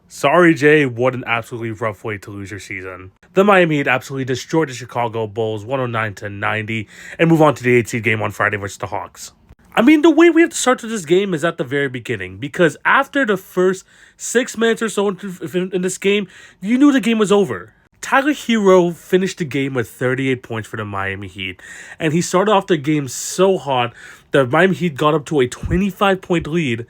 Sorry, Jay, what an absolutely rough way to lose your season. The Miami Heat absolutely destroyed the Chicago Bulls 109-90 and move on to the 8th seed game on Friday versus the Hawks. I mean, the way we have to start to this game is at the very beginning because after the first 6 minutes or so in this game, you knew the game was over. Tyler Hero finished the game with 38 points for the Miami Heat, and he started off the game so hot that Miami Heat got up to a 25-point lead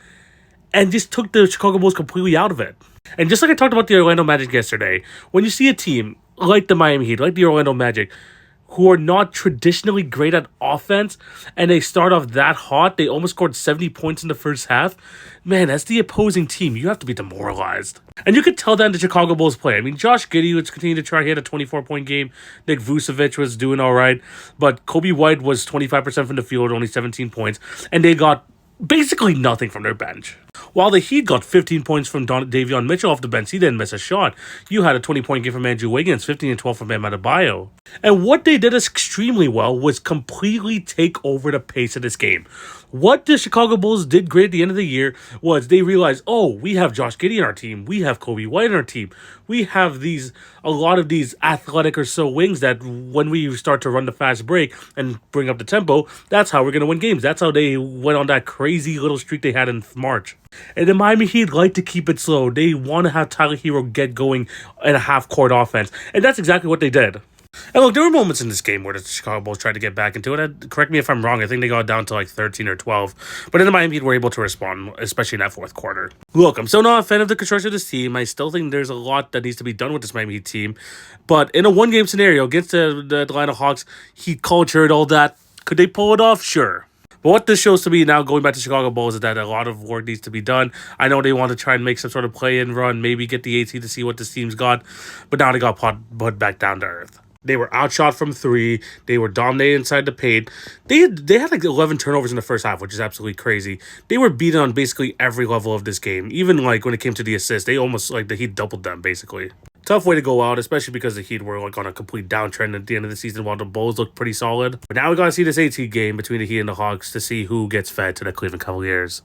and just took the Chicago Bulls completely out of it. And just like I talked about the Orlando Magic yesterday, when you see a team like the Miami Heat, like the Orlando Magic, who are not traditionally great at offense, and they start off that hot, they almost scored 70 points in the first half, man, as the opposing team, you have to be demoralized. And you could tell that in the Chicago Bulls play. I mean, Josh Giddey was continuing to try. He had a 24-point game. Nick Vucevic was doing all right. But Kobe White was 25% from the field, only 17 points. And they got basically nothing from their bench. While the Heat got 15 points from Davion Mitchell off the bench, he didn't miss a shot. You had a 20-point game from Andrew Wiggins, 15 and 12 from Bam Adebayo. And what they did extremely well was completely take over the pace of this game. What the Chicago Bulls did great at the end of the year was they realized, oh, we have Josh Giddey in our team. We have Kobe White in our team. We have a lot of these athletic or so wings that when we start to run the fast break and bring up the tempo, that's how we're going to win games. That's how they went on that crazy little streak they had in March. And the Miami Heat like to keep it slow. They want to have Tyler Hero get going in a half-court offense. And that's exactly what they did. And look, there were moments in this game where the Chicago Bulls tried to get back into it. Correct me if I'm wrong. I think they got down to like 13 or 12. But then the Miami Heat were able to respond, especially in that fourth quarter. Look, I'm still not a fan of the construction of this team. I still think there's a lot that needs to be done with this Miami Heat team. But in a one-game scenario against the Atlanta Hawks, Heat culture and all that, could they pull it off? Sure. But what this shows to me now, going back to Chicago Bulls, is that a lot of work needs to be done. I know they want to try and make some sort of play-in run, maybe get the 8th seed to see what this team's got. But now they got put back down to earth. They were outshot from 3. They were dominated inside the paint. They had like 11 turnovers in the first half, which is absolutely crazy. They were beaten on basically every level of this game. Even like when it came to the assists, they almost like the Heat doubled them basically. Tough way to go out, especially because the Heat were like on a complete downtrend at the end of the season while the Bulls looked pretty solid. But now we gotta see this 8th seed game between the Heat and the Hawks to see who gets fed to the Cleveland Cavaliers.